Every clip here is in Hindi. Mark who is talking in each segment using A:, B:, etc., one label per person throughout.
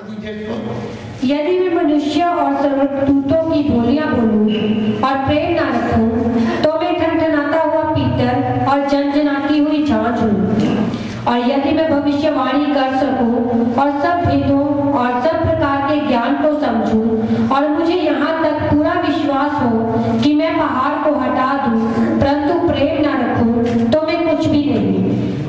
A: यदि मैं मनुष्य और स्वर्गदूतों की बोलियां बोलूं और प्रेम ना रखूं, तो मैं ठनठनाता हुआ पीतल और झनझनाती हुई झांझ हूं। और यदि मैं भविष्यवाणी कर सकूं और सब भेदों और सब प्रकार के ज्ञान को समझूं, और मुझे यहाँ तक पूरा विश्वास हो कि मैं पहाड़ को हटा दूं, परंतु प्रेम ना रखूं, तो मैं कुछ भी नहीं।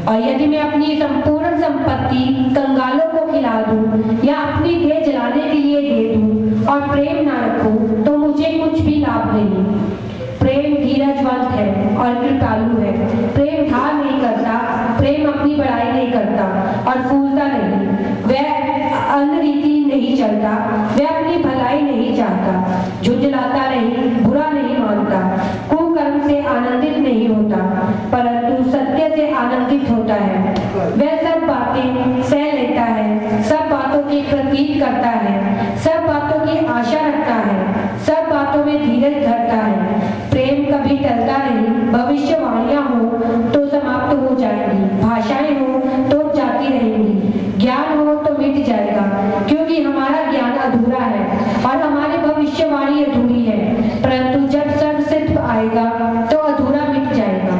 A: और यदि मैं अपनी संपूर्ण संपत्ति कंगालों को खिला दूं या अपनी देह जलाने के लिए दे दूं और प्रेम ना रखूं, तो मुझे कुछ भी लाभ नहीं। प्रेम धीरजवंत है और कृपालु है। प्रेम ढाल नहीं करता, प्रेम अपनी बड़ाई नहीं करता और फूलता नहीं। वह अनरीति नहीं चलता, वह अपनी भलाई नहीं चाहता, झुंझलाता नहीं, बुरा नहीं मानता, कुकर्म से आनंदित नहीं होता, परंतु सत्य से आनंदित होता है। वह सब बातें सह लेता है, सब बातों की प्रतीत करता है, सब बातों की आशा रखता है, सब बातों में धीरज धरता है। प्रेम कभी टलता नहीं। भविष्यवाणियां हो तो समाप्त हो जाएंगी, भाषाएं हो तो जाती रहेंगी, ज्ञान हो तो मिट जाएगा, क्योंकि हमारा ज्ञान अधूरा है और हमारी भविष्यवाणी अधूरी है। परंतु जब सर्वसिद्ध आएगा तो अधूरा मिट जाएगा।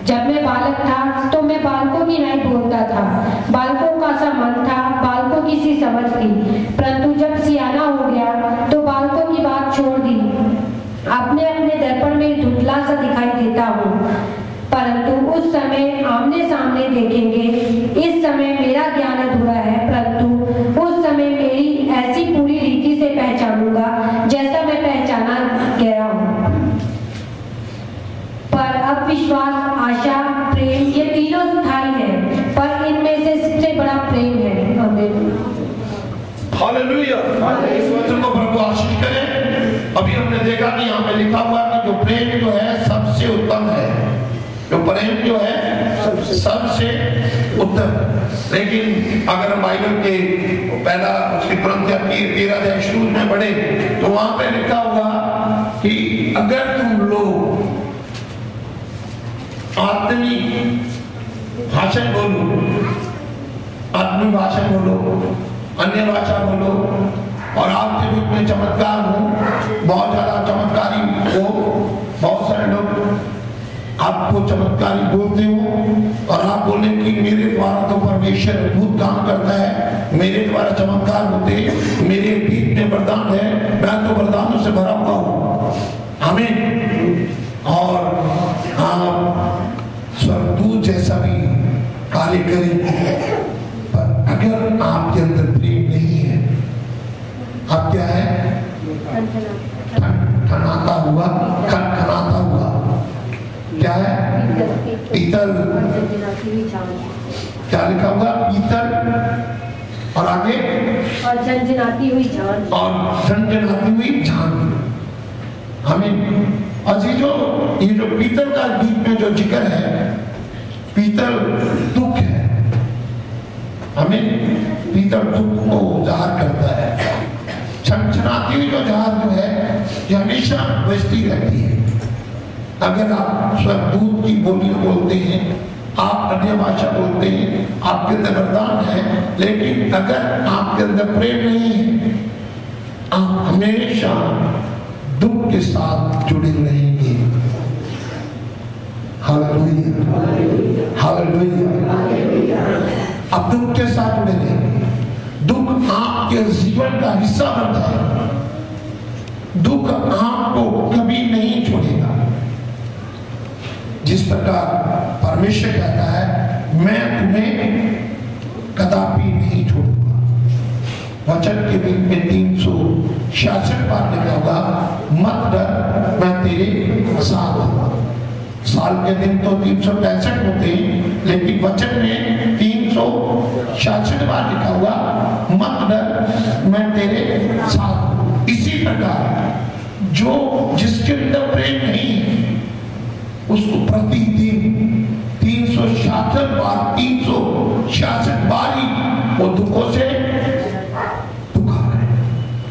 A: जब मैं बालक था तो मैं बालकों की नहीं बोलता था, बालकों का सा मन था, बालकों की सी समझ थी, परंतु जब सियाना हो गया तो बालकों की बात छोड़ दी। अपने अपने दर्पण में धुंधला सा दिखाई देता हूँ, परंतु उस समय आमने सामने देखेंगे। इस समय मेरा ज्ञान अधूरा है, परंतु उस समय मेरी ऐसी पूरी रीति से पहचानूंगा जैसा मैं पहचाना गया हूँ। पर अब विश्वास, आशा, प्रेम ये तीनों स्थायी हैं, पर इनमें से सबसे बड़ा प्रेम है। आमीन।
B: हालेलुया। इस वचन को प्रभु आशीष करे। अभी हमने देखा कि यहाँ पे लिखा हुआ है कि जो प्रेम जो है सबसे उत्तम है, जो प्रेम जो है सबसे उत्तम। लेकिन अगर हम बाइबल के पहला उसके कुरिन्थियों 13 शुरू में पढ़े तो वहां पे लिखा हुआ कि अगर तुम लोग आत्मिक भाषण बोलो, आत्मिक भाषण बोलो, अन्य भाषा बोलो और आपके बीच में चमत्कार हो, बहुत ज्यादा चमत्कारी हो, बहुत सारे लोग आपको चमत्कारी बोलते हो और आप बोले कि मेरे द्वारा तो परमेश्वर अद्भुत काम करता है, मेरे द्वारा चमत्कार होते, मेरे बीच में वरदान है, मैं तो वरदानों से भरा हुआ हूँ। हमें और आप स्वर्गदूत जैसा भी कार्य करें, पर अगर आपके अंदर प्रेम नहीं है, आप क्या है? ठनाता हुआ, खनखनाता हुआ, क्या है? पीतल। क्या लिखा हुआ? पीतल और आगे
A: और झनझनाती हुई झांझ,
B: और झनझनाती हुई झांझ। हमें ये जो पीतल का गीत में जो जिक्र है, पीतल दुख है। हमें पीतल दुख को जाहिर करता है। छनछनाती हुई जो झांझ जो है ये हमेशा बजती रहती है। अगर आप स्वर्गदूत की बोली बोलते हैं, आप अन्य भाषा बोलते हैं, आपके अंदर वरदान है, लेकिन अगर आपके अंदर प्रेम नहीं है, आप हमेशा दुख के साथ जुड़े रहेंगे। Hallelujah, hallelujah. आप दुख के साथ जुड़े रहेंगे। दुख आपके जीवन का हिस्सा बन जाएगा। दुख आपको कभी नहीं छोड़ेगा। जिस प्रकार परमेश्वर कहता है, मैं तुम्हें कदापि नहीं छोड़ूंगा। वचन के बीच में 366 बार लिखा होगा, मत डर, मैं तेरे साथ हूं। साल के दिन तो 365 होते हैं, लेकिन वचन में 366 बार लिखा हुआ, मत डर, मैं तेरे साथ हूं। इसी प्रकार जिसके अंदर प्रेम नहीं है, उसको प्रतिदिन 366 बार ही वो दुखों से दुखा है।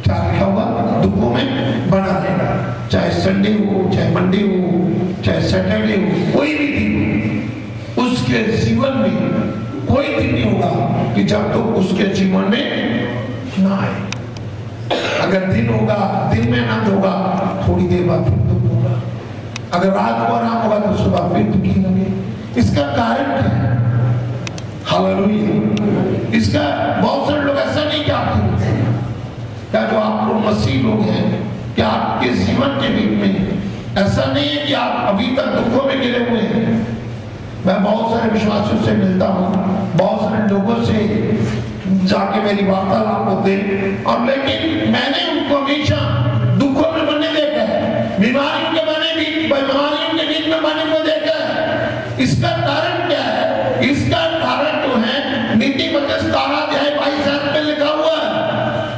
B: क्या लिखा हुआ? दुखों में बना रहेगा। चाहे संडे हो, चाहे मंडे हो, चाहे सैटरडे हो, कोई भी दिन हो, उसके जीवन में कोई दिन नहीं होगा कि जब तो उसके जीवन में ना अगर दिन होगा, दिन में आनंद होगा, थोड़ी देर बाद फिर दुख होगा। अगर रात को आराम होगा तो सुबह फिर दुखी होंगे। इसका कारण क्या है? हालेलुया। इसका बहुत सारे लोग ऐसा नहीं कि आपके क्या जो आप लोग मसीह लोग हैं, क्या आपके जीवन के बीच में ऐसा नहीं है कि आप अभी तक दुखों में गिरे हुए हैं। मैं बहुत सारे विश्वासियों से मिलता हूँ, बहुत सारे लोगों से जाके मेरी वार्तालाप होते, और लेकिन मैंने उनको हमेशा दुखों में बने देखा है, बीमारियों के बीच में बने को देखा है। इसका कारण क्या है? इसका कारण जो है नीति 17:22 में लिखा हुआ है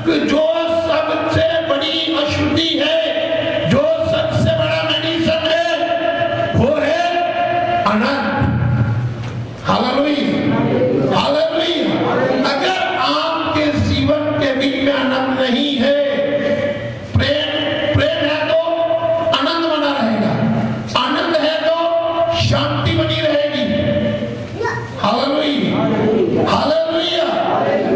B: कि जो सबसे बड़ी अशुद्धि है, जो सबसे बड़ा मेडिसिन है, वो है आनंद। Hallelujah, hallelujah. अगर आपके जीवन के बीच में आनंद नहीं है, प्रेम है तो आनंद बना रहेगा, आनंद है तो शांति बनी रहेगी। Hallelujah, hallelujah.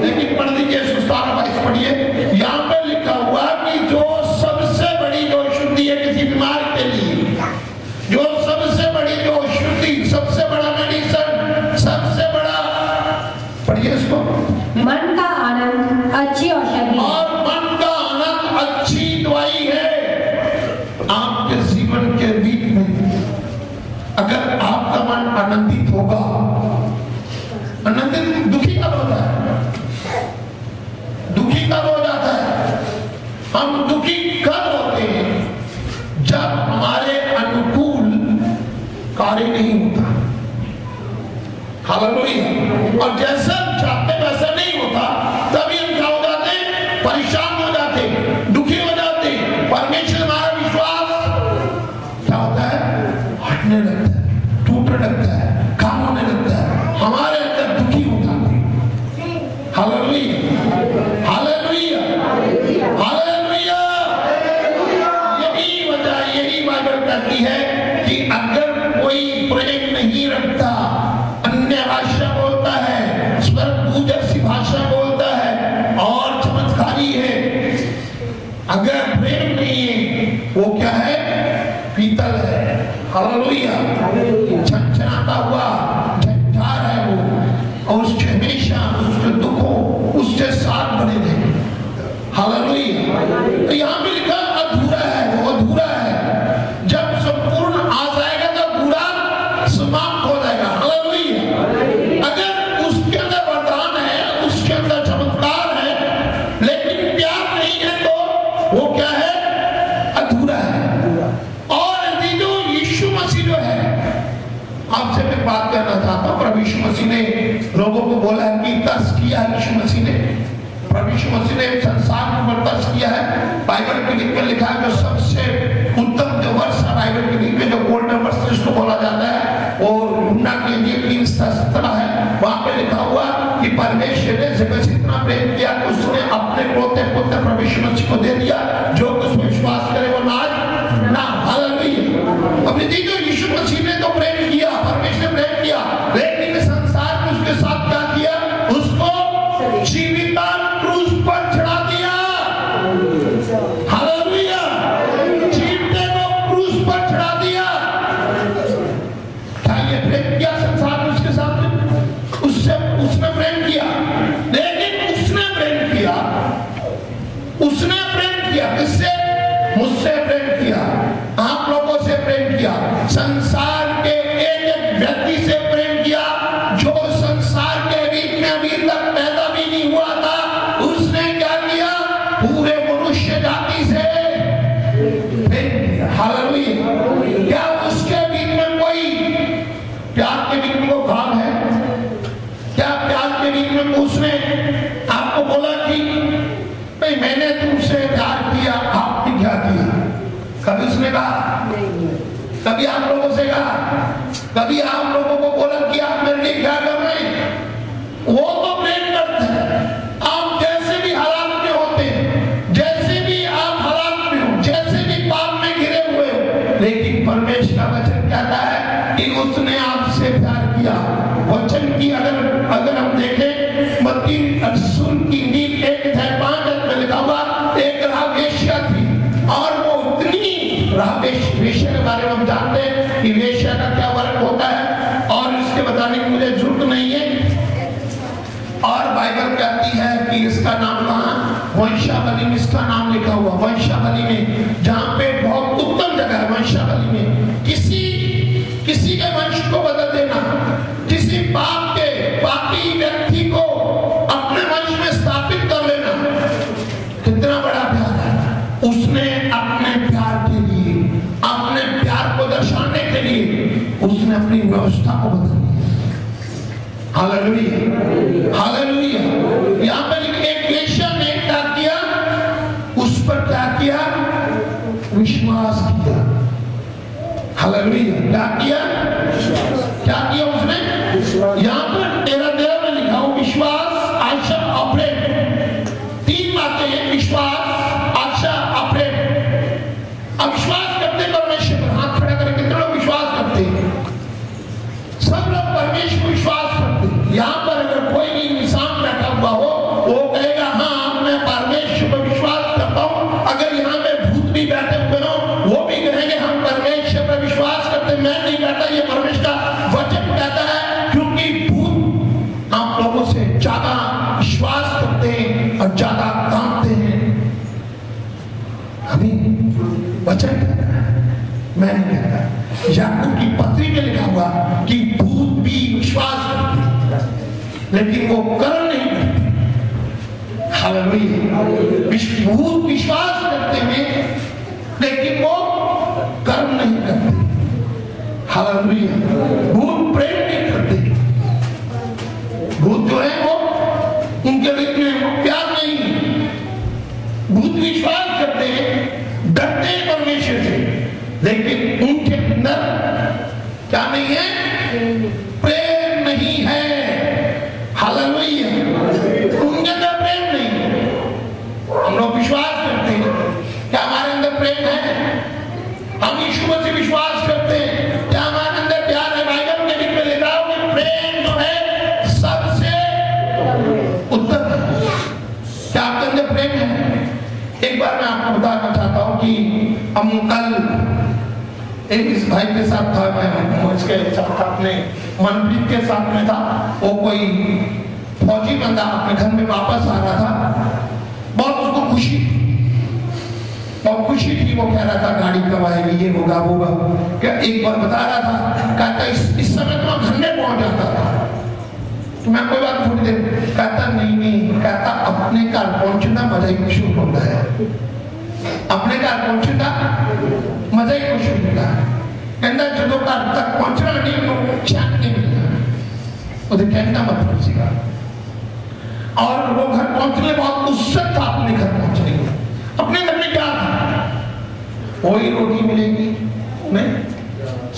B: लेकिन पढ़ लीजिए 17:22 पढ़िए, यहाँ पे लिखा हुआ कि जो सबसे बड़ी जो शुद्धि है किसी बीमार के लिए, जो सबसे बड़ी जो शुद्धि, सबसे बड़ा मेडिसिन, सबसे बड़ा, पढ़िए इसको,
A: मन का आनंद अच्छी औषधि,
B: और मन का आनंद अच्छी दवाई है। आपके जीवन के बीच में अगर आपका मन आनंदित होगा, आनंदित, दुखी कब होता है? दुखी कब हो जाता है? हम दुखी कब होते हैं? जब हमारे अनुकूल कार्य नहीं होता। हालेलुया। और जैसा चाहते वैसा नहीं होता, तभी हम क्या हो जाते हैं? परेशान हो जाते, दुखी हो जाते। परमेश्वर हमारा विश्वास क्या होता है? हटने लगता है, टूटने लगता है, कम होने लगता है, हमारे अंदर दुखी हो जाते हैं। Hallelujah, hallelujah, hallelujah. यही वजह, यही बाइबल कहती है कि अगर कोई प्रेम नहीं रखता, अन्य भाषा बोलता है, स्वर्गदूत जैसी भाषा बोलता है और चमत्कारी है, अगर प्रेम नहीं है, वो क्या है? पीतल है। हालेलुया। छनछनाता हुआ झंझार है वो, और उसके हमेशा उसके दुखों उसके साथ बने रहे। हालेलुया। तो यहाँ पे लिखा अधूरा है, वो अधूरा है। जब संपूर्ण आ जाएगा तो पूरा समाप्त हो जाएगा। हालेलुया। अगर उसके अंदर वरदान है, उसके अंदर चमत्कार है, लेकिन प्यार नहीं है, तो वो क्या है? अधूरा है। और यदि जो यीशु मसीह जो है, आपसे मैं बात करना चाहता हूँ, प्रभु यीशु मसीह ने लोगों को बोला है कि तर्स किया है। यीशु मसीह ने, प्रभु यीशु मसीह ने संसार के ऊपर तर्स किया है। बाइबल के लिख में लिखा है, जो सबसे उत्तम जो वर्ष है बाइबल के लिख में, जो गोल्डन वर्ष जिसको बोला जाता है, और यूहन्ना के लिए 3:17 है। वहां पे लिखा हुआ कि परमेश्वर ने जगत से इतना प्रेम किया कि उसने अपने पोते पुत्र प्रभु यीशु मसीह को दे दिया, जो कुछ विश्वास करे वो नाश ना। हालेलुया। अब यदि जो यीशु मसीह ने तो प्रेम किया, परमेश्वर ने प्रेम किया, लेकिन संसार ने उसके साथ क्या किया? उसको जीवित क्रूस पर चढ़ा दिया। हालेलुया। जीवते को क्रूस पर चढ़ा दिया। क्या ये प्रेम किया संसार ने उसके साथ? उससे उसने प्रेम किया, लेकिन उसने प्रेम किया, उसने प्रेम किया किससे? मुझसे प्रेम किया, आप लोगों से प्रेम किया, संसार के एक व्यक्ति से प्रेम किया, जो संसार के बीच में अभी तक पैदा भी नहीं हुआ था। उसने क्या किया? पूरे मनुष्य जाति से प्रेम किया। हालेलुया। क्या उसके बीच में कोई प्यार के बीच में कोई भाव है? क्या प्यार के बीच में उसने आपको बोला कि भाई मैंने तुमसे प्यार किया, आपने क्या किया? कभी उसने कहा? कभी आप लोगों से कहा? कभी आप लोगों को बोला कि आप मेरे लिए क्या कर रहे हैं? वो तो प्रेम करते हैं। आप जैसे भी हालात में होते हैं, जैसे भी आप हालात में हो, जैसे भी पाप में घिरे हुए हो, लेकिन परमेश्वर का वचन कहता है कि उसने आपसे प्यार किया। वचन की अगर हम देखें, मत्ती रसूल की इंजील 1:5 में लिखा हुआ, एक राह वंशावली में इसका नाम लिखा हुआ, वंशावली में, जहां पे बहुत उत्तम जगह है वंशावली में। किसी के वंश को बदल देना, किसी पापी व्यक्ति को अपने वंश में स्थापित कर लेना, कितना बड़ा प्यार है। उसने अपने प्यार के लिए, अपने प्यार को दर्शाने के लिए उसने अपनी व्यवस्था को बदल दिया। Hallelujah, hallelujah. यहाँ पर एक वेश्या ने क्या किया, उस पर क्या किया, विश्वास किया। हालेलुया, क्या किया उसने? यहाँ पर 13 में लिखा हो, विश्वास, आशा और प्रेम। 3 बातें हैं, विश्वास, आशा और प्रेम। अब विश्वास करते परमेश्वर पर, हाथ खड़ा करके कितने लोग विश्वास करते हैं? सब लोग परमेश्वर को विश्वास करते हैं। यहाँ पर अगर कोई भी इंसान बैठा हुआ हो, वो कहेगा हाँ मैं परमेश्वर पर विश्वास करता हूँ। अगर यहाँ पे भूत भी बैठे हुए हो, वो भी कहेंगे हम परमेश्वर पर विश्वास करते हैं। मैं नहीं कहता, ये परमेश्वर का वचन कहता है, क्योंकि भूत आप लोगों से ज्यादा विश्वास करते हैं और ज्यादा कांपते हैं। अभी वचन कहता है, मैं नहीं कहता। याकूब की पत्री में लिखा हुआ कि भूत भी विश्वास करते, लेकिन वो कर्म नहीं करते। हालेलुया। भूत विश्वास करते हैं, लेकिन वो कर्म नहीं करते। हालेलुया। भूत प्रेम नहीं करते। भूत जो है वो उनके लिए प्यार नहीं है। भूत विश्वास करते हैं, डरते हैं परमेश्वर से, लेकिन उनके अंदर क्या नहीं है, प्रेम नहीं है। हालेलुया। उनके अंदर प्रेम नहीं है। हम लोग विश्वास करते हैं, क्या हमारे अंदर प्रेम है? हम यीशु मसीह विश्वास करते हैं, क्या हमारे अंदर प्यार है? बाइबल में लिख के लिखा हो कि प्रेम जो है सबसे उत्तम है। क्या आपके अंदर प्रेम है? एक बार मैं आपको बताना चाहता हूँ कि हम कल एक इस भाई के साथ था, मैं इसके साथ अपने मनप्रीत के साथ में था। वो कोई फौजी बंदा अपने घर में वापस आ रहा था, बहुत उसको खुशी थी। वो कह रहा था गाड़ी कब आएगी, ये होगा वो होगा। क्या एक बार बता रहा था, कहता इस समय तो घर में पहुंच जाता था। तो मैं कोई बात थोड़ी देर, कहता नहीं, कहता अपने घर पहुंचना मजा ही कुछ होता है। अपने घर पहुंचना मजा ही कुछ होता है। कहता जो घर तक पहुंचना नहीं, चैन नहीं मिलता, उधर कहना मतलब सीखा। और वो घर पहुंचने बहुत उत्सुक था अपने घर पहुंचने के। अपने घर में क्या था, वही रोटी मिलेगी, नहीं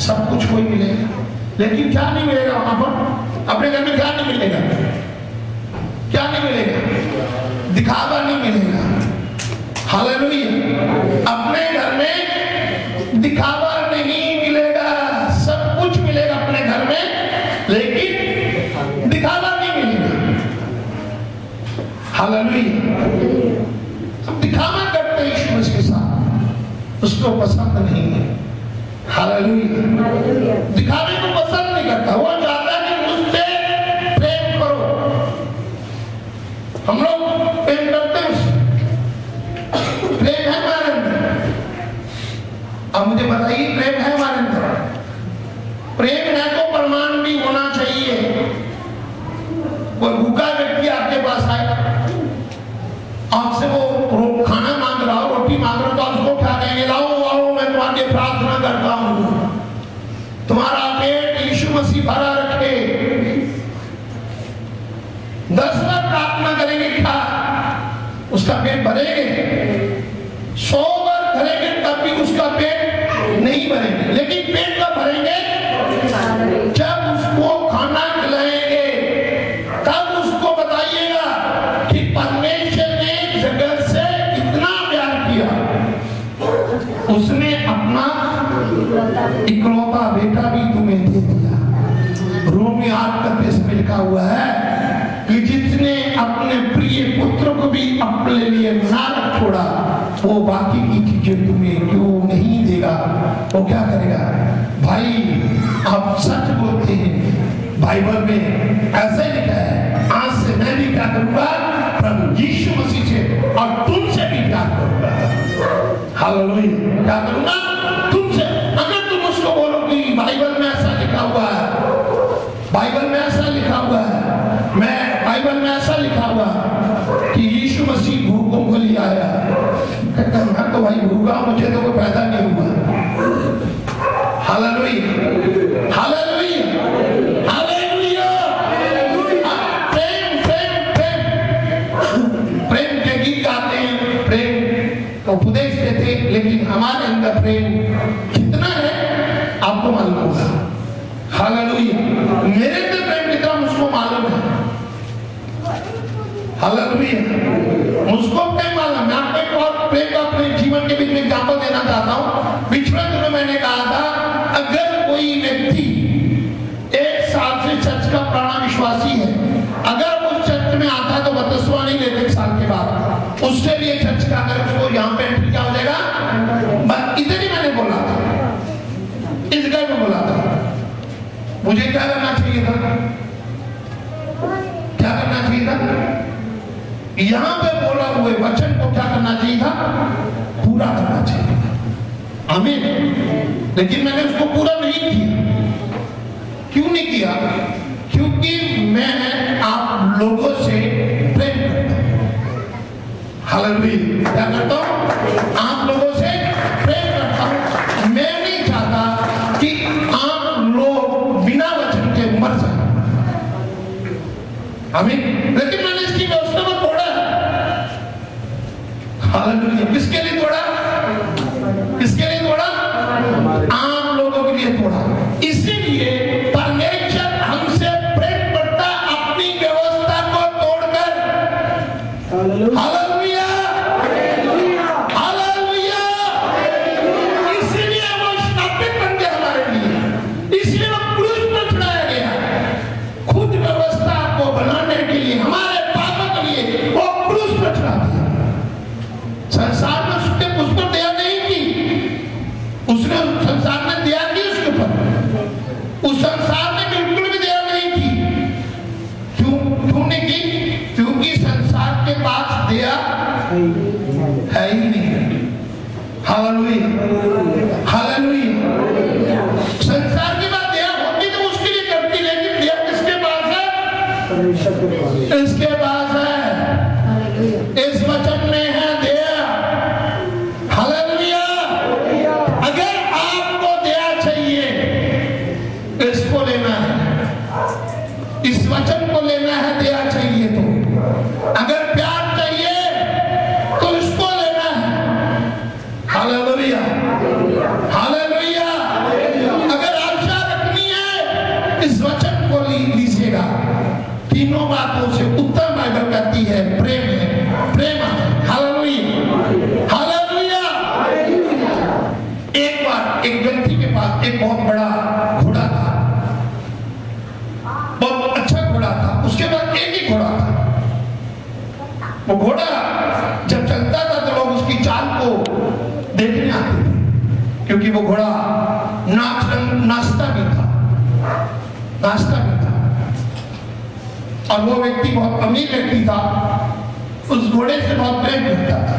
B: सब कुछ वही मिलेगा, लेकिन क्या नहीं मिलेगा वहां पर? अपने घर में क्या नहीं मिलेगा? क्या नहीं मिलेगा? दिखावा नहीं मिलेगा। हालेलुया। अपने घर में दिखावा नहीं मिलेगा, सब कुछ मिलेगा अपने घर में, लेकिन दिखावा नहीं मिलेगा। हालेलुया। सब दिखावा करते हैं यीशु मसीह के साथ, उसको पसंद नहीं है। हालेलुया। दिखावे को पसंद नहीं करता, वो चाहता है कि मुझसे प्रेम करो। हम लोग प्रेम करते हैं उससे, प्रेम है हमारे अंदर। अब मुझे बताइए, प्रेम है हमारे अंदर? प्रेम है तो प्रमाण भी होना चाहिए। कोई भूखा व्यक्ति आपके पास आए, आपसे वो खाना मांग रहा हो, रोटी मांग रहा हो, तो आप उसको क्या कहेंगे? लाओ आओ, मैं तुम्हारे प्रार्थना करता हूँ, तुम्हारा पेट यीशु मसीह भरा रखे। 10 बार प्रार्थना करेंगे, क्या उसका पेट भरेंगे? 100 बार करेंगे तब भी उसका पेट नहीं भरेंगे। लेकिन पेट कब भरेंगे? जब उसको खाना खिलाएंगे, तब उसको बताइएगा कि परमेश्वर ने जगत से इतना प्यार किया, उसने अपना इकलौता बेटा भी तुम्हें दे दिया। रोमी 8:30 में लिखा हुआ है कि जिसने अपने प्रिय पुत्र को भी अपने लिए ना रख छोड़ा, वो बाकी की चीजें तुम्हें क्यों नहीं देगा? वो क्या करेगा? भाई आप सच बोलते हैं, बाइबल में ऐसे लिखा है, आज से मैं भी क्या करूंगा? प्रभु यीशु मसीह से और हालेलुया। क्या करूंगा तुमसे? अगर तुम उसको बोलो कि बाइबल में ऐसा लिखा हुआ है, बाइबल में ऐसा लिखा हुआ है, मैं बाइबल में ऐसा लिखा हुआ है कि यीशु मसीह भूखों को लिए आया, मैं तो भाई भूखा, मुझे तो कोई पैदा नहीं हुआ। Hallelujah, hallelujah, hallelujah. प्रेम प्रेम प्रेम प्रेम के गीत गाते हैं, प्रेम का उपदेश देते, लेकिन हमारे अंदर प्रेम कितना है आपको मालूम होगा। हालेलुया। मेरे अंदर प्रेम कितना मुझको मालूम है। हालेलुया, मुझको प्रेम मालूम। मैं आपको एक और प्रेम का अपने जीवन के बीच में एग्जाम्पल देना चाहता हूँ। पिछले दिनों मैंने कहा था, अगर कोई व्यक्ति 1 साल से चर्च का पुराना विश्वासी है, अगर वो चर्च में आता है तो बपतिस्मा नहीं लेते 1 साल के बाद, उसके लिए चर्च का अगर उसको यहाँ पे एंट्री क्या हो जाएगा, बस इतनी मैंने बोला था, इस घर में बोला था। मुझे क्या करना चाहिए था? क्या करना चाहिए था? यहाँ पे बोला हुए वचन को क्या करना चाहिए था? पूरा करना चाहिए था। आमीन। लेकिन मैंने उसको पूरा नहीं किया। क्यों नहीं किया? क्योंकि मैं आप लोगों से प्रेम करता हूं। हालेलुया। क्या करता हूं? आप लोगों से प्रेम करता हूं। मैं नहीं चाहता कि आप लोग बिना वचन के मर जाए। आमीन। लेकिन मैंने इसकी व्यवस्था को तोड़ा। हालेलुया। किसके लिए तोड़ा? किसके लिए तोड़ा? आम लोगों के लिए तोड़ा। इसीलिए परमेश्वर हमसे प्रेम करता अपनी व्यवस्था को तोड़कर। Hallelujah, hallelujah. इसीलिए वो स्थापित बन गया हमारे लिए, इसलिए वो क्रूस पर चढ़ाया गया। खुद व्यवस्था को बनाने के लिए, हमारे पापों के लिए वो क्रूस पर चढ़ा दिया। संसार में उसको दया नहीं की, उसने संसार ने दया की उसके ऊपर। उस संसार ने बिल्कुल भी दया नहीं की। क्यों नहीं की? क्योंकि संसार के पास दया है ही नहीं। Hallelujah, hallelujah. संसार के पास दया होती तो उसके लिए करती, लेकिन दया किसके पास है? इसके पास है। इस वचन में है दया। हालेलुया। अगर आपको दया चाहिए, इसको लेना है, इस वचन को लेना है। दया चाहिए तो, अगर प्यार चाहिए तो इसको लेना है। Hallelujah, hallelujah. अगर आशा रखनी है, इस वचन को लीजिएगा। तीनों बातों से उत्तम बाइबल कहती है प्रेम है, प्रेम है। Hallelujah, hallelujah. एक बार एक व्यक्ति के पास एक बहुत बड़ा घोड़ा था, बहुत अच्छा घोड़ा था। उसके पास एक ही घोड़ा था। वो घोड़ा जब चलता था तो लोग उसकी चाल को देखने आते थे, क्योंकि वो घोड़ा नाचता भी था, नाचता भी था। और वो व्यक्ति बहुत अमीर व्यक्ति था, उस घोड़े से बहुत प्रेम करता था।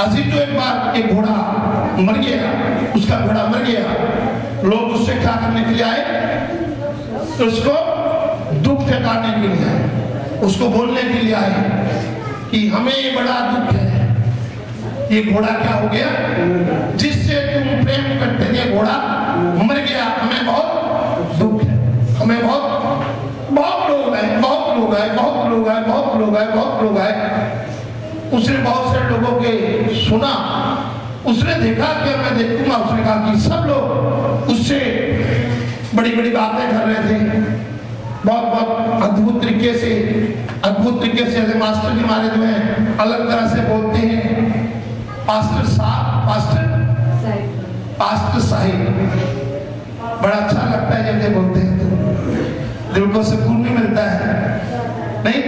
B: अजीब तो एक बार एक घोड़ा मर गया, उसका घोड़ा मर गया। लोग उससे क्या करने के लिए आए? उसको दुख जताने के लिए आए, उसको बोलने के लिए आए कि हमें ये बड़ा दुख है, ये घोड़ा क्या हो गया, जिससे तुम प्रेम करते थे घोड़ा मर गया, हमें बहुत दुख है, हमें बहुत लोग आए, बहुत लोग आए, बहुत लोग आए, बहुत लोग आए, बहुत लोग आए। उसने बहुत से लोगों के सुना, उसने देखा कि मैं देखूंगा। उसने कहा कि सब लोग उससे बड़ी बड़ी बातें कर रहे थे, बहुत अद्भुत तरीके से, जैसे मास्टर जी हमारे जो है अलग तरह से बोलते हैं, पास्टर साहब, पास्टर साहिब। बड़ा अच्छा लगता है जब ये बोलते हैं तो दिल को सुकून भी मिलता है। नहीं,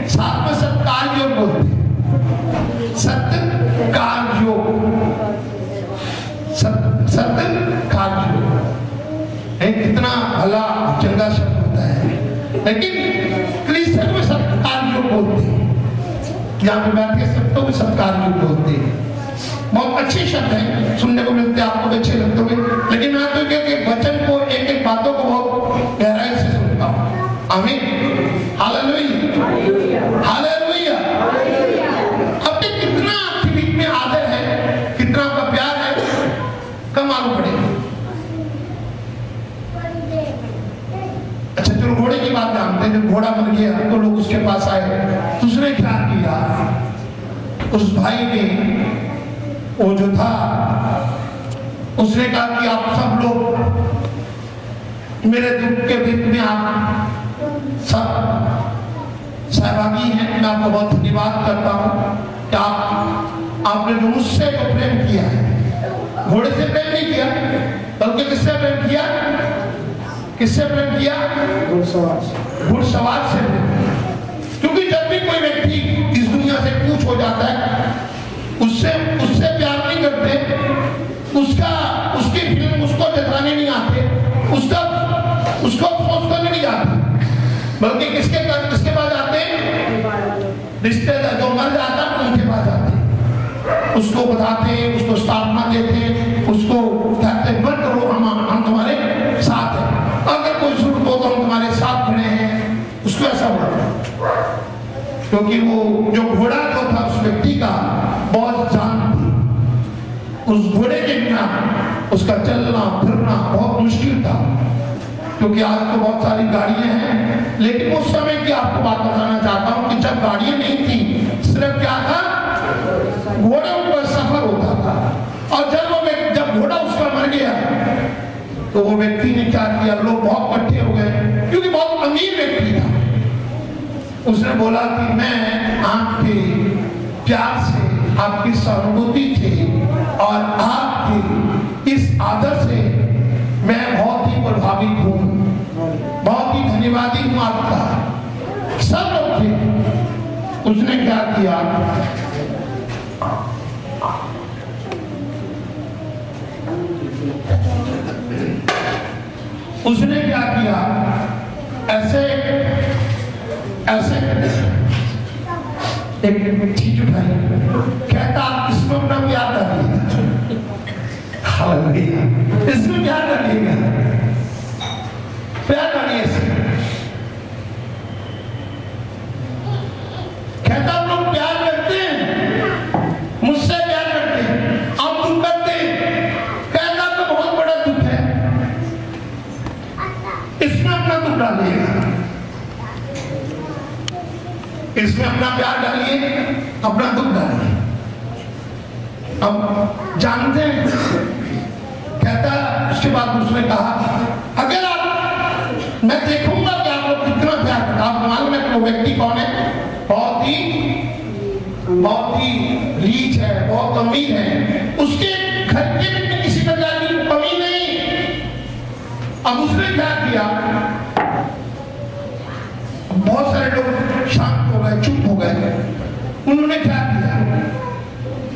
B: साथ में सत्कार योग बोलते हैं, सत्कार योग, सत्कार योग। कितना भला चंगा शब्द होता है, लेकिन क्रिश्चियन में सत्कार योग बोलते हैं। यहाँ पे बैठ के सबको भी सत्कार योग बोलते हैं। बहुत अच्छे शब्द हैं, सुनने को मिलते हैं, आपको भी अच्छे लगते होंगे, लेकिन मैं तो एक वचन को, एक एक बातों को बहुत गहराई से सुनता हूँ। आमीन, हालेलुया, हालेलुया। आपके कितना आपके बीच में आदर है, कितना आपका प्यार है, कम मालूम पड़ेगा। अच्छा चलो घोड़े की बात जानते हैं। जब घोड़ा मर गया तो लोग उसके पास आए, तो उसने क्या किया, उस भाई ने वो जो था उसने कहा कि आप सब लोग मेरे दुख के बीच में आप सब सहभागी हैं। मैं आपको बहुत धन्यवाद करता हूँ कि आपने जो मुझसे जो प्रेम किया है, घोड़े से प्रेम नहीं किया बल्कि किससे प्रेम किया, किससे प्रेम किया, घुड़सवार से। क्योंकि जब भी कोई व्यक्ति इस दुनिया से कूच हो जाता है, उससे प्यार नहीं करते, उसकी फीलिंग उसको जताने नहीं आते, उसको अफसोस करने नहीं आते, बल्कि किसके पास आते हैं, रिश्तेदार जो मर जाता है उनके पास आते हैं, उसको बताते हैं, उसको स्थापना देते हैं, उसको कहते हैं मत करो, हम तुम्हारे साथ हैं, अगर कोई जरूरत हो तो हम तुम्हारे साथ खड़े हैं। उसको ऐसा बोलते, क्योंकि वो जो घोड़ा जो था उस व्यक्ति का बहुत जान थी, उस घोड़े के बिना उसका चलना फिरना बहुत मुश्किल था। क्योंकि आज तो बहुत सारी गाड़ियां हैं, लेकिन उस समय की आपको बात बताना चाहता हूं कि जब गाड़ियां नहीं थी, सिर्फ क्या था, घोड़ों पर सफर होता था। और जब घोड़ा उसका मर गया तो वो व्यक्ति ने क्या किया, लोग बहुत इकट्ठे हो गए, क्योंकि बहुत अमीर व्यक्ति था। उसने बोला कि मैं आपके प्यार से, आपकी सहानुभूति से और आपके इस आदर से मैं बहुत ही प्रभावित हूँ, बहुत ही धन्यवादी हूँ आपका। सब लोग थे। उसने क्या किया, उसने क्या किया, ऐसे एक चीज उठाई, कहता आप इसमें अपना प्यार डालिएगा, इसमें प्यार डालिएगा, प्यार डालिए इसमें। कहता आप लोग प्यार करते हैं, मुझसे प्यार करते हैं, आप दुख करते हैं, कहता आपको बहुत बड़ा दुख है, इसमें अपना दुख डालिएगा, इसमें अपना प्यार डालिए, अपना दुख डालिए। अब जानते हैं, कहता उसके बाद उसने कहा, अगर आप, मैं देखूंगा कि आप लोग कितना प्यार करते, आप मालूम है कि वो व्यक्ति कौन है, बहुत ही रीच है, बहुत अमीर है, उसके घर के में किसी प्रकार की कमी नहीं। अब उसने क्या किया, बहुत सारे लोग शांत हो गए, चुप हो गए। उन्होंने क्या किया,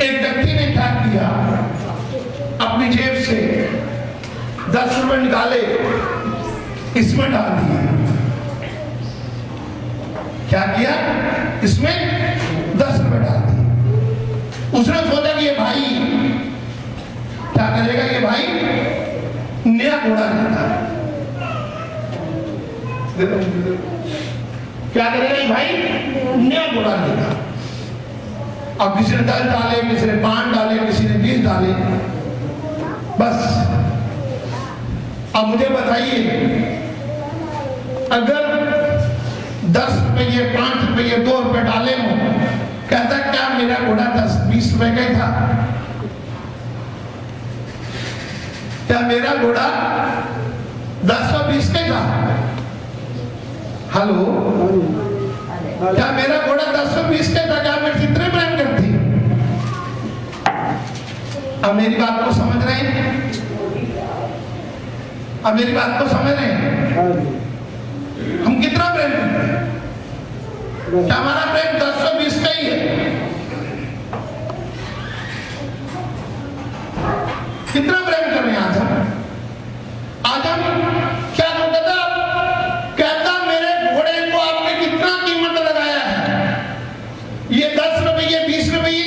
B: एक व्यक्ति ने क्या किया, अपनी जेब से 10 रुपए निकाले, इसमें डाल दिया। क्या किया, इसमें 10 रुपए डाल दिए। उसने सोचा कि ये भाई क्या करेगा, ये भाई नया घोड़ा लेगा, क्या करेगा ये भाई, नया घोड़ा लेगा। अब किसी ने 10 डाले, किसी ने 5 डाले, किसी ने 20 डाले, बस। अब मुझे बताइए, अगर 10 रुपये, 5 रुपये, 2 रुपये डाले हो, कहता क्या मेरा घोड़ा 10-20 रुपए का ही था, क्या मेरा घोड़ा 10-20 का था, हेलो, क्या मेरा घोड़ा 10-20 का था, क्या मेरे कितने प्रेम करती। अब मेरी बात को समझ रहे हैं, अब मेरी बात को समझ रहे हैं, हम कितना प्रेम करते हैं, क्या हमारा प्रेम 10-20 का ही है, कितना प्रेम कर रहे हैं आज हम क्या कहता मेरे घोड़े को आपने कितना कीमत लगाया है, ये 10 रुपये, 20 रुपये,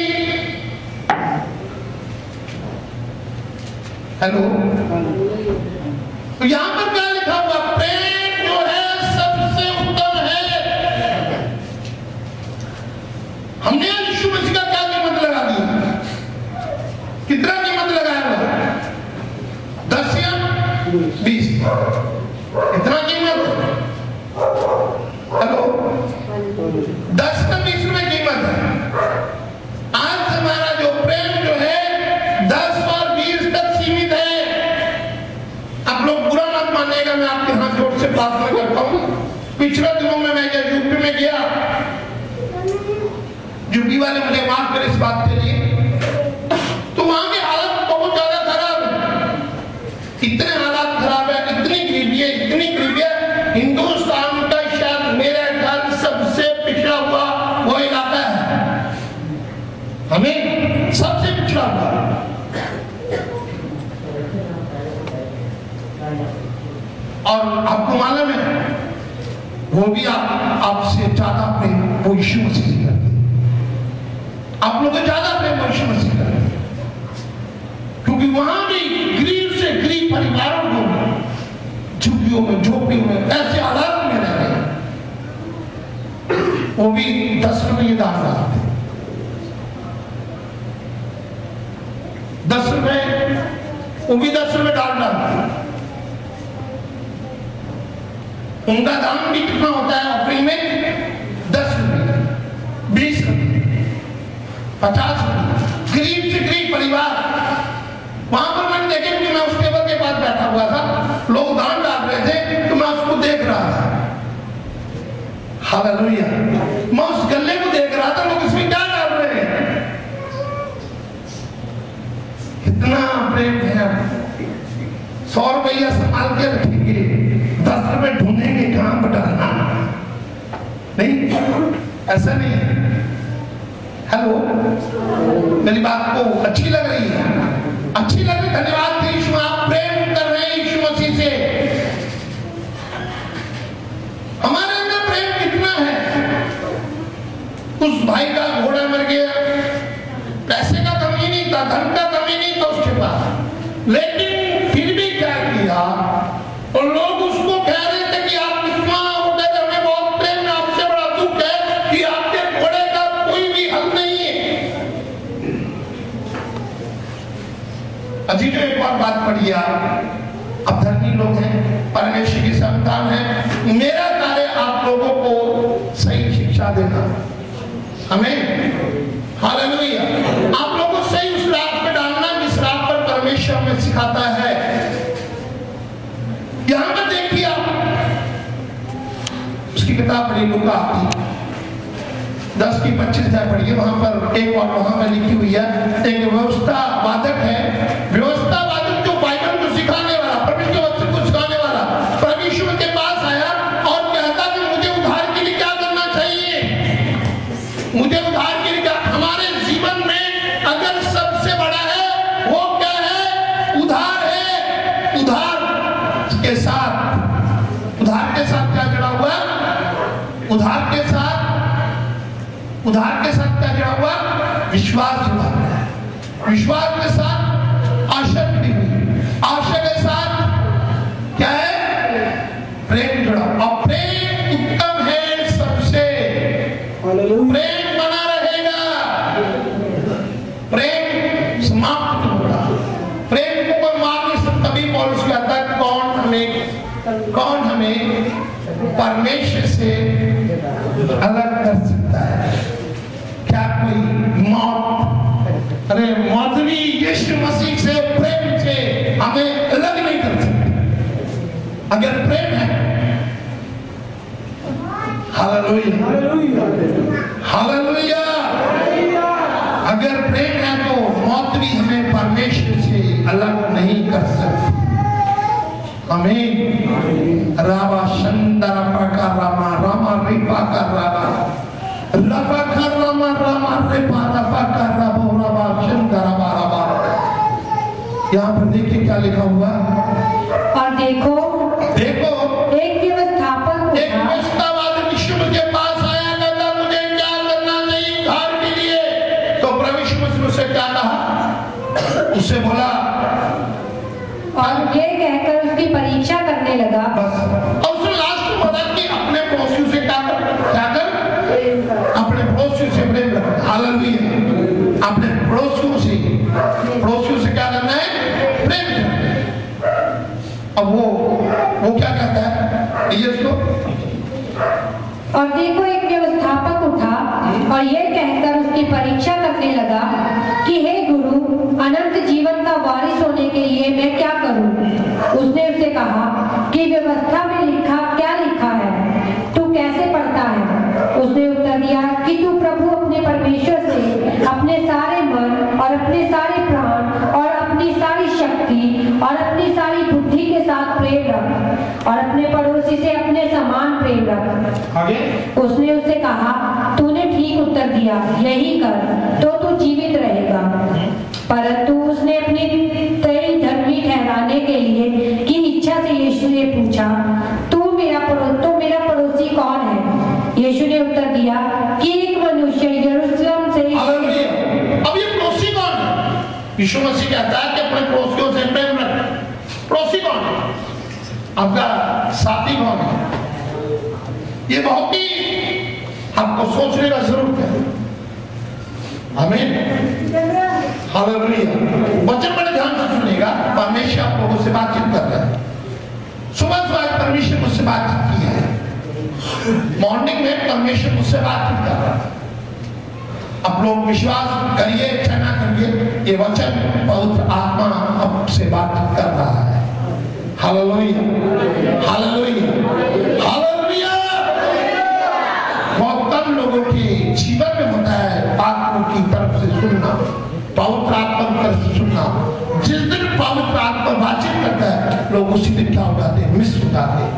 B: हेलो, तो यहां पर क्या लिखा हुआ? प्रेम जो है सबसे उत्तम है। हमने यीशु मसीह का क्या कीमत लगा दी? कितना कीमत लगाया हुआ? 10 या 20? कितना कीमत? हेलो, 10 का 20 रुपए कीमत है। आज हमारा जो प्रेम जो है 10 और 20 तक सीमित है। आप लोग बुरा मत मानिएगा, मैं आपके हाथ जोड़ से प्रार्थना करता हूँ। पिछले दिनों में मैं यूपी में गया, यूपी वाले मुझे माफ कर इस बात के लिए, तो वहां के हालत बहुत ज्यादा खराब है। इतने हालात खराब है, इतनी गरीबी है, इतनी गरीबी है। हिंदुस्तान का शायद मेरे ख्याल सबसे पिछड़ा हुआ वो इलाका है, हमें सबसे पिछड़ा हुआ। और आपको मालूम है वो भी आपसे ज्यादा प्रेम वो यीशु मसीह से करते हैं। आप लोगों को ज्यादा प्रेम वो यीशु मसीह करते हैं, क्योंकि वहां भी गरीब से गरीब परिवारों को झुग्गियों में, झोपड़ियों में, ऐसे हालात में रह रहे, वो भी 10 रुपये दान डालते। 10 रुपए, वो भी 10 रुपए डाल डालते। उनका दाम भी कितना होता है ऑफरिंग में? 10 रुपये, 20 रुपये, 50 रुपये। गरीब से गरीब परिवार, वहां पर मैंने देखे कि मैं उस टेबल के पास बैठा हुआ था, लोग दान डाल रहे थे, तो मैं उसको देख रहा था। हालेलुया, मैं उस गल्ले को देख रहा था, लोग इसमें क्या डाल रहे हैं। कितना प्रेम है। 100 रुपया संभाल के रखेंगे, 10 रुपए ढूंढेंगे कहां पर डालना। नहीं, ऐसा नहीं है। हेलो, मेरी बात को अच्छी लग रही है? अच्छी लग रही, धन्यवाद यीशु, आप प्रेम कर रहे हैं यीशु मसीह से। हमारे अंदर प्रेम कितना है? उस भाई का घोड़ा मर गया, पैसे का कमी नहीं था, धन का कमी नहीं था उसके पास, लेकिन फिर भी क्या किया, और लोग उसको कह रहे थे कि आप कितना हो गए, हमें बहुत प्रेम, आपसे बड़ा दुख है कि आपके घोड़े का कोई भी हल नहीं है। अजी जो एक और बात पढ़िए, अब धर्मी लोग हैं, परमेश्वर की संतान है, मेरा कार्य आप लोगों को सही शिक्षा देना। हमें हालेलुया, आप लोगों को सही उस राह पे डालना जिस राह पर परमेश्वर में सिखाता है। यहां पर देखिए आप उसकी किताब पढ़िए, लूका 10 की 25 पढ़िए, वहां पर एक और वहां पर लिखी हुई है, एक व्यवस्था वादक है, व्यवस्था वादक जो बाइबल को सिखाने वाला, परमेश्वर के वचन को सिखाने वाला, परमेश्वर के पास आया और कहता कि मुझे उद्धार के लिए क्या करना चाहिए, मुझे उद्धार के लिए क्या। हमारे जीवन में अगर सबसे बड़ा है वो क्या है? उद्धार है। उद्धार के साथ, उद्धार के साथ क्या जुड़ा हुआ? उद्धार के साथ क्या जुड़ा हुआ? विश्वास जुड़ा हुआ है। विश्वास के साथ आशा जुड़ी हुई, आशा के साथ क्या है? प्रेम जुड़ा। और प्रेम उत्तम है सबसे, प्रेम बना रहेगा, प्रेम समाप्त होगा। प्रेम को कोई मार नहीं सकता। तभी पौलुस कहता है कौन हमें परमेश्वर से अलग कर सकता है? क्या कोई मौत? अरे मौत भी यीशु मसीह से, प्रेम से हमें अलग नहीं कर सकती अगर प्रेम है। Hallelujah, hallelujah. अगर प्रेम है तो मौत भी हमें परमेश्वर से अलग नहीं कर सकती। आमीन। रामा शंदर प्रका रामा रामा रिपा का रामा रपा का रामा रामा रिपा रपा का रामा रामा शंदर रामा रामा। यहाँ पर देखिए क्या लिखा हुआ।
A: और देखो
B: एक
A: व्यवस्थापक,
B: एक व्यवस्थावादी यीशु के पास आया, कहता मुझे क्या करना चाहिए उद्धार के लिए। तो प्रभु यीशु मसीह से क्या कहा? उससे बोला
A: और ये कहकर उसकी परीक्षा करने लगा।
B: बस, और उसने लास्ट में बोला कि अपने पड़ोसियों से क्या कर, अपने पड़ोसियों से प्रेम रखना। हालेलुया। अपने पड़ोसियों से क्या करना है? प्रेम करना है। अब वो क्या कहता है ये इसको,
A: और देखो एक व्यवस्थापक उठा और यह कहकर उसकी परीक्षा करने लगा कि हे गुरु, अनंत जीवन का वारिस होने के लिए मैं क्या करूं? उसने उससे कहा कि व्यवस्था में क्या लिखा है, तू कैसे पढ़ता है? उसने उत्तर दिया कि तू प्रभु अपने परमेश्वर से अपने सारे मन और अपने सारे प्राण और अपनी सारी शक्ति और अपनी सारी बुद्धि के साथ प्रेम रख और अपने पड़ोसी से अपने समान प्रेम रख।
B: आगे
A: उसने उससे कहा, तूने ठीक उत्तर दिया, यही कर तो तू जीवित रहेगा। परंतु उसने अपनी त्रयी धर्मी ठहराने के लिए की इच्छा से यीशु ने पूछा, तो मेरा पड़ोसी कौन है? यीशु ने उत्तर दिया कि एक मनुष्य यरूशलेम से।
B: अब ये पड़ोसी कौन है? यीशु मसीह कहता है कि अपने पड़ोसियों से प्रेम रख। पड़ोसी कौन है? आपका साथी कौन है? ये बहुत ही आपको सोचने का जरूरत है। आमीन, हालेलुया। वचन बड़े ध्यान से सुनेगा। परमेश्वर आप लोगों से बातचीत कर रहा है। सुबह परमेश्वर मुझसे बातचीत की है। मॉर्निंग में परमेश्वर मुझसे बातचीत कर रहा है। आप लोग विश्वास करिए चाहे ना करिए, ये वचन पवित्र आत्मा आपसे बातचीत कर रहा है। Hallelujah, hallelujah, hallelujah. बहुत कम लोगों के जीवन में होता है आत्मा की तरफ से सुनना, पवित्र आत्मा की तरफ से सुनना। जिस दिन पवित्र आत्मा बातचीत करता है, लोग उसी दिन क्या हो जाते हैं? मिस हो जाते हैं,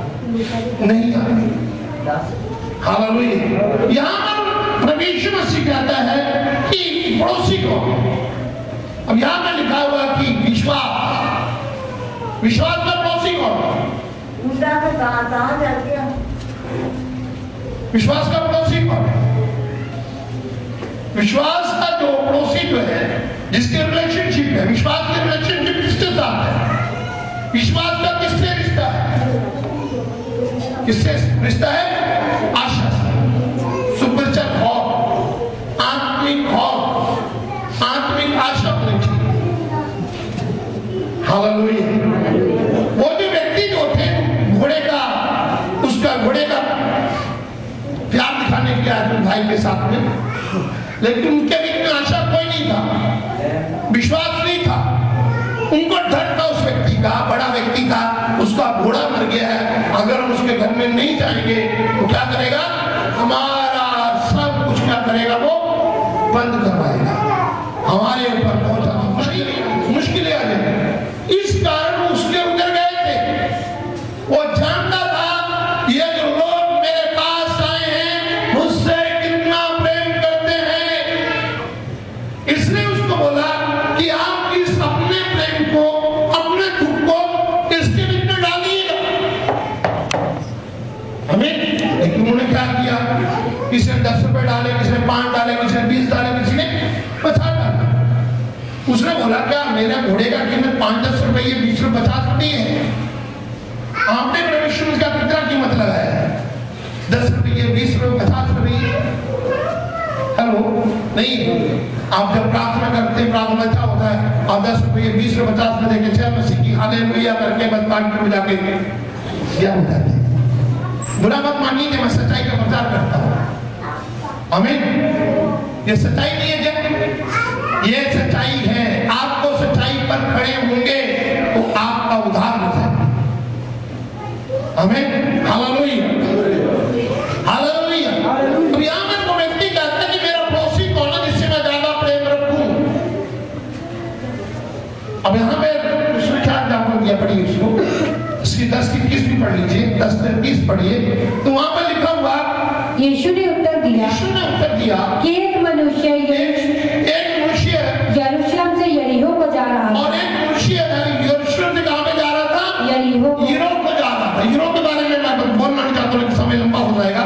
B: नहीं आते। हालेलुया। यहाँ पर परमेश्वर मसीह कहता है कि पड़ोसी को, अब यहाँ में लिखा हुआ कि विश्वास का पड़ोसी कौन? विश्वास का पड़ोसी कौन है? विश्वास का जो पड़ोसी जो है, जिसके रिलेशनशिप है, विश्वास की रिलेशनशिप किसके साथ है? विश्वास का किससे रिश्ता है? किससे रिश्ता है? आशा से, सुपरचर और आत्मिक आशा होनी चाहिए। हालेलुया। वो जो व्यक्ति जो थे घोड़े का प्यार दिखाने के लिए आदमी भाई के साथ में, लेकिन उनके बीच में आशा कोई नहीं था, विश्वास नहीं था। उनको डर था उस व्यक्ति का, बड़ा व्यक्ति था, उसका घोड़ा मर गया है, अगर हम उसके घर में नहीं जाएंगे तो क्या करेगा? हमारा सब कुछ क्या करेगा? वो बंद करवाएगा, हमारे ऊपर बहुत ज्यादा मुश्किलें आ जाएंगी। इस कारण उसके उधर गए थे। वो जानता था ये जो लोग मेरे पास आए हैं मुझसे कितना प्रेम करते हैं, इसलिए उसको बोला कि आप इस अपने प्रेम को, अपने दुख को इसके बीच में डालिएगा। हमें लेकिन उन्होंने क्या किया? किसी ने 10 रुपए डाले, किसी ने 5 डाले, किसी ने 20 डाले, किसी ने 50 डाले। उसने बोला क्या मेरे घोड़े का कीमत 5-10 रुपए, 20 रुपए, 50 रुपए है? आपने परमेश्वर का कितना कीमत लगाया है? 10 रुपये, 20 रुपए, 50 रुपए? हेलो, नहीं। आप जब प्रार्थना करते हैं, प्रार्थना अच्छा होता है, आप 10 रुपये, 20 रुपए, 50 रुपए देके जय मसीह की हालेलुया करके बस बांट के जाके क्या हो जाते हैं? बुरा मत मानिए कि मैं सच्चाई का प्रचार करता हूँ। आमीन। ये सच्चाई नहीं है जब, ये सच्चाई है। आपको सच्चाई पर खड़े होंगे तो आपका उद्धार हो जाएगा। आमीन, हालेलुया, हालेलुया। अब यहाँ में तो व्यक्ति कहते हैं कि मेरा पड़ोसी कौन है जिससे मैं ज्यादा प्रेम रखूं। अब यहाँ पे उसने क्या एग्जाम्पल दिया, पढ़िए उसको, इसकी 10 की 30 भी पढ़ लीजिए, 10 से 30 पढ़िए। तो वहां पर लिखा हुआ,
A: यीशु ने उत्तर दिया कि एक मनुष्य यरूशलेम से यरीहो को जा रहा था।
B: और एक मनुष्य यरूशलेम से कहां पे जा रहा था? यरीहो को जा रहा था। यरीहो के बारे में मैं बोलना नहीं चाहता, लेकिन समय लंबा हो जाएगा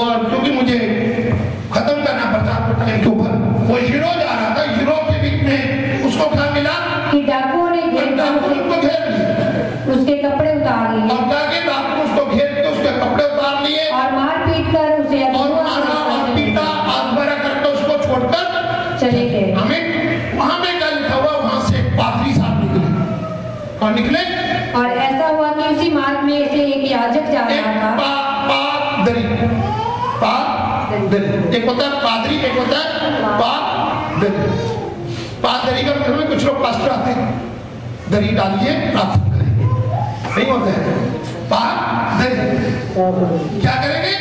B: और क्योंकि मुझे खत्म करना पड़ता टाइम के ऊपर। वो यरीहो जा रहा था, यरीहो के बीच में उसको क्या मिला?
A: कि डाकुओं ने
B: उनको घेर लिया। और निकले।
A: और ऐसा हुआ कि उसी मार्ग में से एक याजक जा रहा था।
B: पादरी, एक होता है पादरी, एक होता है पादरी। पादरी का मतलब में कुछ लोग पास्टर आते हैं, दरी डालिए प्रार्थना करेंगे, नहीं होता है। पादरी क्या करेंगे?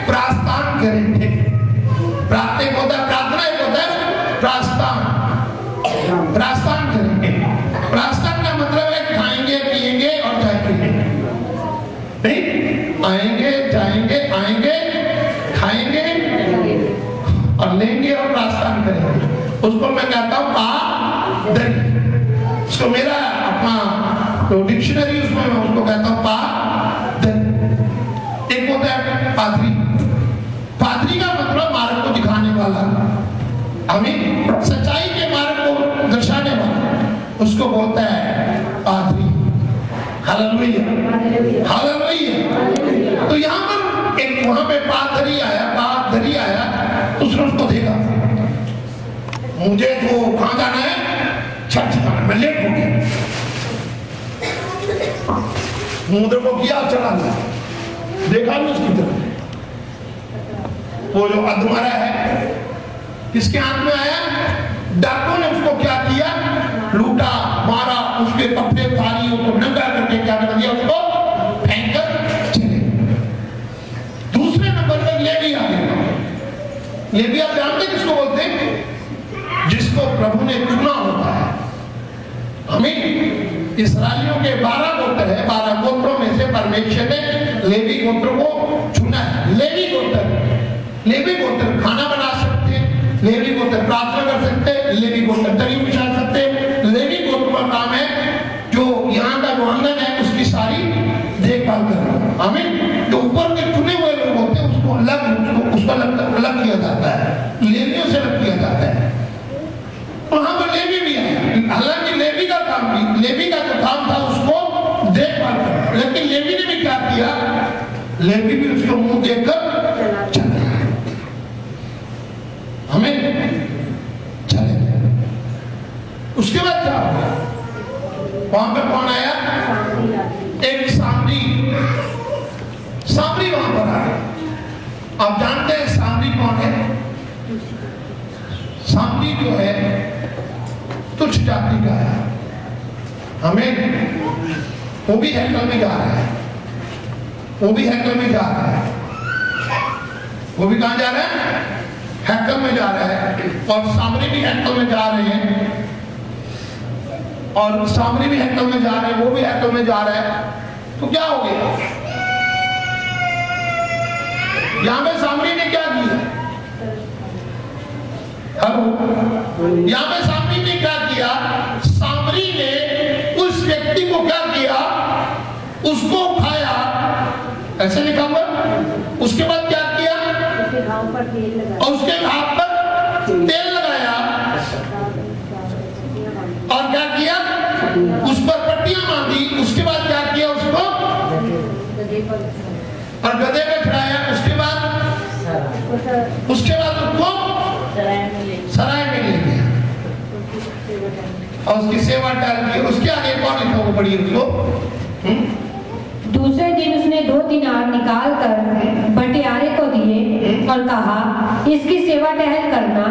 B: प्रार्थना करेंगे। प्रार्थना एक होता है प्रार्थना, एक होता है प्रार्थना। प्रार्थना करेंगे। प्रार्थना का मतलब है खाएंगे पिएंगे और जाएंगे, नहीं आएंगे जाएंगे, आएंगे खाएंगे और लेंगे और प्रार्थना करेंगे। उसको मैं कहता हूँ पादरी। उसको मेरा अपना तो डिक्शनरी उसमें मैं उसको कहता हूँ पादरी। एक होता है पादरी। पादरी का मतलब मार्ग को दिखाने वाला, हमें सच्चाई के मार्ग को दर्शाने वाला, उसको बोलता है पादरी। Hallelujah, hallelujah. तो यहाँ पर एक वहां पे पादरी आया, उसने उसको देखा, मुझे तो कहाँ जाना है? चर्च जाना है, मैं लेट हो गया। मुद्र को किया, चला गया, देखा नहीं उसकी तरफ। वो जो अधमरा है किसके हाथ में आया? डाकुओं ने उसको क्या किया? लूटा, मारा, उसके कपड़े उतारी, उसको नंगा करके क्या कर दिया? उसको फेंक कर चले। दूसरे नंबर पर लेवी आ गया। लेवी आप जानते किसको बोलते हैं? जिसको प्रभु ने चुना होता है। हमें इस्राएलियों के 12 गोत्र है, 12 गोत्रों में से परमेश्वर ने लेवी गोत्र को चुना है। लेवी गोत्र खाना बना सकते, लेवी गोत्र प्रार्थना कर सकते, लेवी गोत्र दरी बिछा सकते। लेवी गोत्र का काम है जो यहाँ का जो आंगन है उसकी सारी देखभाल करना। हमें जो ऊपर के चुने हुए लोग होते हैं उसको अलग किया जाता है, लेवियों से अलग किया जाता है। वहां पर लेवी भी है, हालांकि लेवी का जो काम था उसको देखभाल करना, लेकिन लेवी ने भी क्या किया? लेवी भी उसको मुंह देखकर चला, हमें चले गए। उसके बाद क्या हुआ? वहां पर कौन आया? एक सामरी वहां पर आया। आप जानते हैं सामरी कौन है? सामरी जो है तुच्छ जाति का है। हमें वो भी हैकल में जा रहा है, वो भी हैकल में जा रहा है, वो भी कहां जा रहा है? हैकल में जा रहा है। और सामरी भी हैकल में जा रहे हैं, और सामरी भी हैकल में जा रहे हैं, वो भी हैकल में जा रहा है। तो क्या हो गया? यहां पे सामरी ने क्या किया? यहां पे सामरी ने क्या किया? सामरी ने उस व्यक्ति को क्या किया? उसको खाया, ऐसे लिखा हुआ। उसके बाद क्या किया? और उसके घाव पर तेल लगाया और क्या किया? उस पर पट्टियां बांधी। उसके बाद क्या किया? उसको और गधे पे चढ़ाया। उसके बाद उसको सराय में ले गया और उसकी सेवा डाल की। उसके आगे कौन लिखा वो पढ़िए उसको।
A: दूसरे दिन उसने 2 दिनार निकाल कर बटियारे को दिए और कहा, इसकी सेवा टहल करना,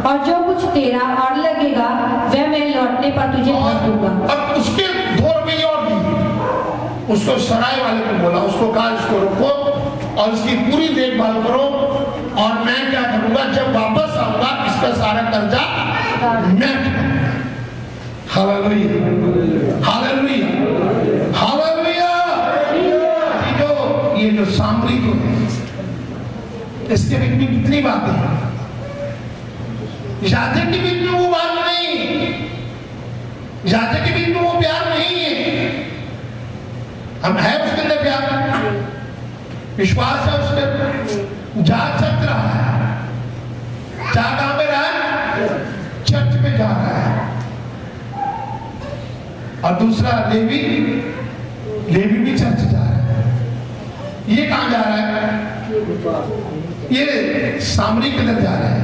A: और जो कुछ तेरा और लगेगा वह मैं लौटने पर तुझे भर दूंगा।
B: अब उसके 2 रुपये और दिए। उसको सराय वाले को बोला, उसको कहा इसको रोको और इसकी पूरी देखभाल करो, और मैं क्या करूंगा? जब वापस आऊंगा इसका सारा कर्जा मैं दूंगा। Hallelujah, hallelujah, hallelujah. ये जो सामरी को है, इसके बीच में कितनी बातें हैं। याजक के बीच में वो बात नहीं, याजक के बीच में वो प्यार नहीं है। हम है उसके अंदर प्यार, विश्वास है उसके अंदर। जा चल रहा है, जा कहां पे रहा है? चर्च में जा रहा है। और दूसरा लेवी भी चर्च जा रहा है। ये कहां जा रहा है? ये सामरी के अंदर जा रहा है।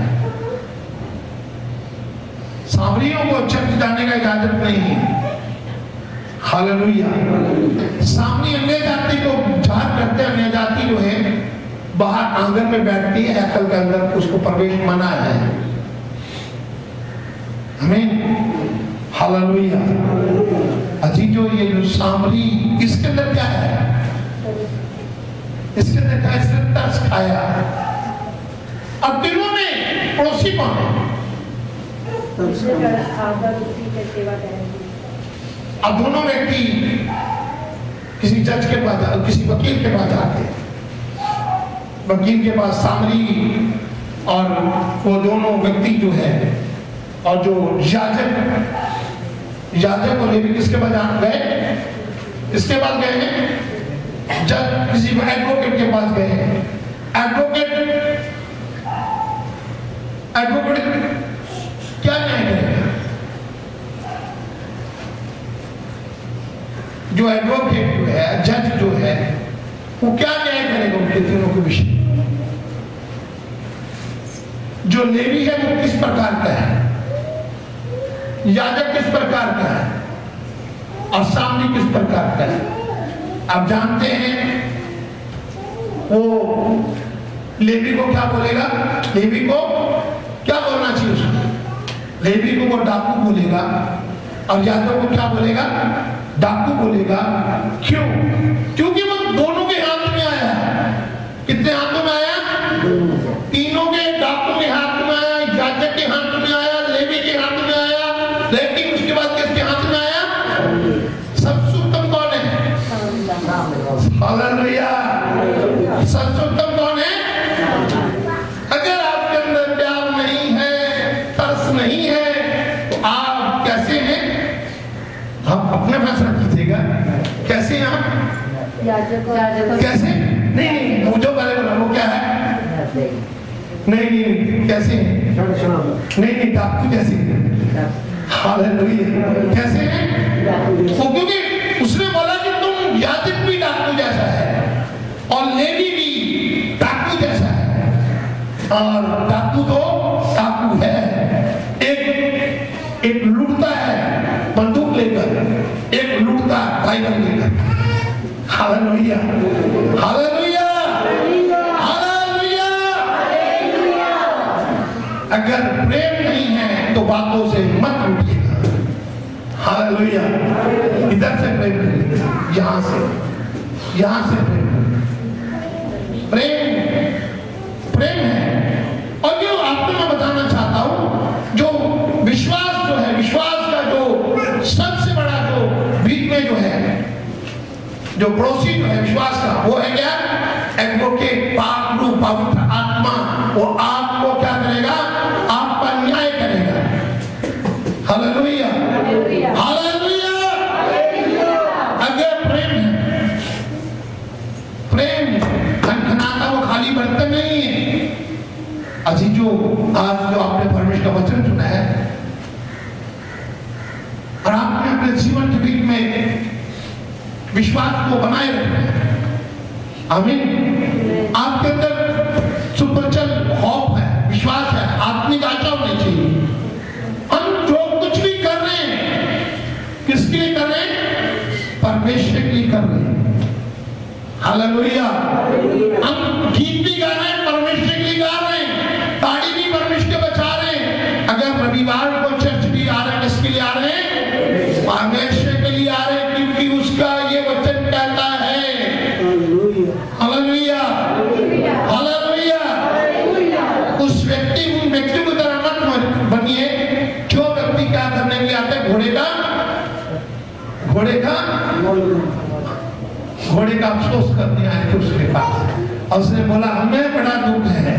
B: सामरियों को चर्च जाने का इजाजत नहीं है। हालेलुया। सामने अन्य जाति को झाड़ करते, अन्य जाति जो है बाहर आंगन में बैठती है, एकल के अंदर उसको प्रवेश मना है। आमीन, हालेलुया। अजी जो ये जो सामरी, इसके अंदर क्या है? इसके अंदर क्या? इसने तरस खाया। अब दिनों में पड़ोसी कौन है? अब दोनों व्यक्ति किसी जज के पास, किसी वकील के पास जाते हैं। वकील के पास सामरी और वो दोनों व्यक्ति जो है, और जो याजक और लेवी किसके पास गए? इसके पास गए हैं, जज किसी एडवोकेट के पास गए हैं। एडवोकेट क्या न्याय करेगा? जो एडवोकेट जो है, जज जो है, वो क्या न्याय करेगा उनके तीनों के विषय? जो लेवी है वो किस प्रकार का है, याजक किस प्रकार का है, और सामरी किस प्रकार का है? आप जानते हैं वो लेवी को क्या बोलेगा? लेवी को क्या बोलना चाहिए उसको? लेवी को वो डाकू बोलेगा, और याजक को क्या बोलेगा? डाकू बोलेगा। क्यों? क्योंकि वो दोनों के हाथ में आया है। कितने हाथों में आया? तीनों के, डाकू के हाथ में आया, याजक के हाथ में आया, लेवी के हाथ में आया, लेकिन उसके बाद किसके हाथ में आया? सबसे उत्तम कौन है? हालेलुया। सबसे उत्तम कौन है? अगर आपके अंदर प्यार नहीं है, तरस नहीं है, तो आप कैसे हैं? आप अपना फैसला कीजिएगा। कैसे हैं आप? कैसे? नहीं, मुझे पहले बोला वो क्या है? नहीं, कैसे हैं? नहीं, डाकू जैसे हैं। हालेलुया। कैसे हैं? वो क्योंकि उसने बोला कि तुम याजक भी डाकू जैसा है, और लेवी भी डाकू जैसा है। और डाकू तो डाकू है, एक लुटता है बंदूक लेकर, एक लुटता है बाइबल लेकर। Hallelujah, hallelujah, hallelujah. अगर प्रेम नहीं है तो बातों से मत लूटिएगा। हालेलुया। इधर से प्रेम करिए, यहां से प्रेम है। और ये आपको मैं बताना चाहता हूं, जो विश्वास जो है, विश्वास का जो सबसे बड़ा जो बीच में जो है, जो पड़ोसी जो है विश्वास का, वो है क्या? एडवोकेट, पाक रूप, पवित्र आत्मा। वो आपको क्या करेगा? आपका न्याय करेगा। Hallelujah, hallelujah. अगर प्रेम खनखनाता वो खाली बर्तन नहीं है। अजी जो आज जो आपने परमेश्वर का वचन सुना है, और आपने अपने जीवन के बीच में विश्वास को बनाए रखना है। आमीन। आपके अंदर सुपरचल खौफ है, विश्वास है, आत्मिक आशा होनी चाहिए। हम जो कुछ भी कर रहे हैं, किसके लिए कर रहे हैं? परमेश्वर के लिए कर रहे हैं। हालेलुया। हम गीत भी गा रहे हैं, परमेश्वर के लिए गा रहे हैं, ताड़ी भी परमेश्वर के बचा रहे हैं। अगर रविवार को चर्च भी आ रहे हैं, किसके लिए आ रहे हैं? परमेश्वर के लिए आ रहे हैं, क्योंकि उसका ये वचन कहता है। Hallelujah, hallelujah. उस व्यक्ति की तरह मत बनिए जो व्यक्ति क्या करने के लिए आता है? घोड़े का अफसोस करने आए थे उसके पास, और उसने बोला हमें बड़ा दुख है।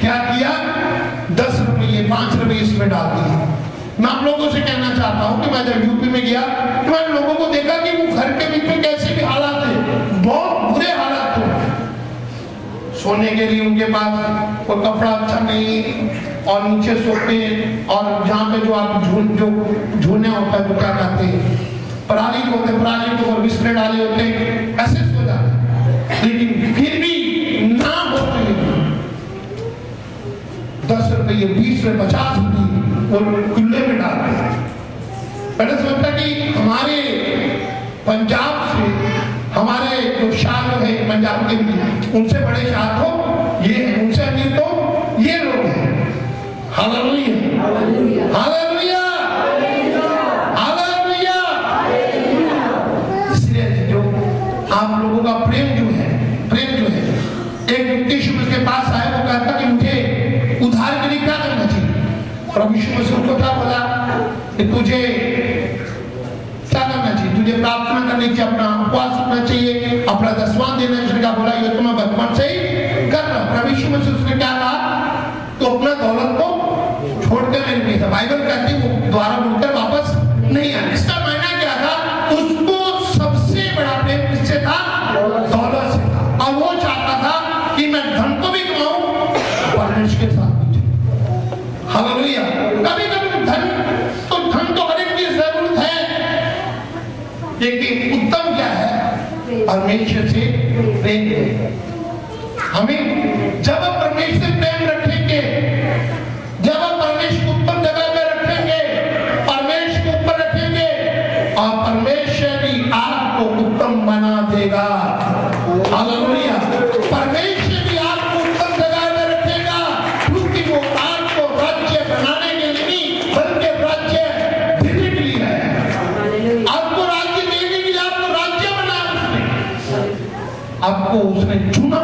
B: क्या किया? 10 रुपये 5 रुपये इसमें डाल दिए। मैं आप लोगों से कहना चाहता हूं कि मैं जब यूपी में गया तो मैंने लोगों को देखा कि वो घर के बीच में कैसे भी हालात थे, बहुत बुरे हालात थे। सोने के लिए उनके पास कोई कपड़ा अच्छा नहीं, और नीचे सोते, और जहाँ पे जो आप झूलने होता है, तो क्या कहते हैं, पराली होते, पराली के ऊपर बिस्तर डाले होते, ऐसे सो जाते। लेकिन फिर भी ना होते 10 रुपये 20 रुपये 50 रुपये वो कुल्ले में डालते हैं। मैंने सोचा कि हमारे पंजाब से हमारे जो शाह है पंजाब के भी, उनसे बड़े शाह तो ये हैं, उनसे अमीर तो ये लोग हैं। Hallelujah hallelujah hallelujah. इसलिए जो आप लोगों का प्रेम जो है, एक व्यक्ति यीशु मसीह के पास आया, वो कहता कि मुझे उद्धार के लिए क्या करना चाहिए? प्रभु यीशु मसीह उनको क्या बोला कि तुझे क्या करना चाहिए? तुझे प्रार्थना करनी चाहिए, अपना उपवास रखना चाहिए, अपना दसवां देना। उसने क्या बोला? ये तो मैं बचपन से ही कर रहा हूं। प्रभु यीशु मसीह उसने क्या कहा? तो अपना दौलत को छोड़कर नहीं था। बाइबल कहती वो द्वारा मुड़कर वापस नहीं आया। इसका मायना क्या था? उसको सबसे बड़ा प्रेम किससे था? दौलत से था। और वो चाहता था कि मैं धन को भी कमाऊं, परमेश्वर के साथ भी। हालेलुया। कभी कभी धन तो हर एक की जरूरत है, लेकिन उत्तम क्या है? परमेश्वर से प्रेम। हमें जब परमेश्वर से प्रेम रखेंगे, जब परमेश्वर को उत्तम जगह में रखेंगे, परमेश्वर को ऊपर रखेंगे, और परमेश्वर ही आपको उत्तम बना देगा। हालेलुया। परमेश्वर ही आपको उत्तम जगह में रखेगा, क्योंकि वो आपको राज्य बनाने के लिए नहीं, बल्कि राज्य देने के लिए है। आपको राज्य देने के लिए आपको राज्य बनाया उसने, आपको उसने चुना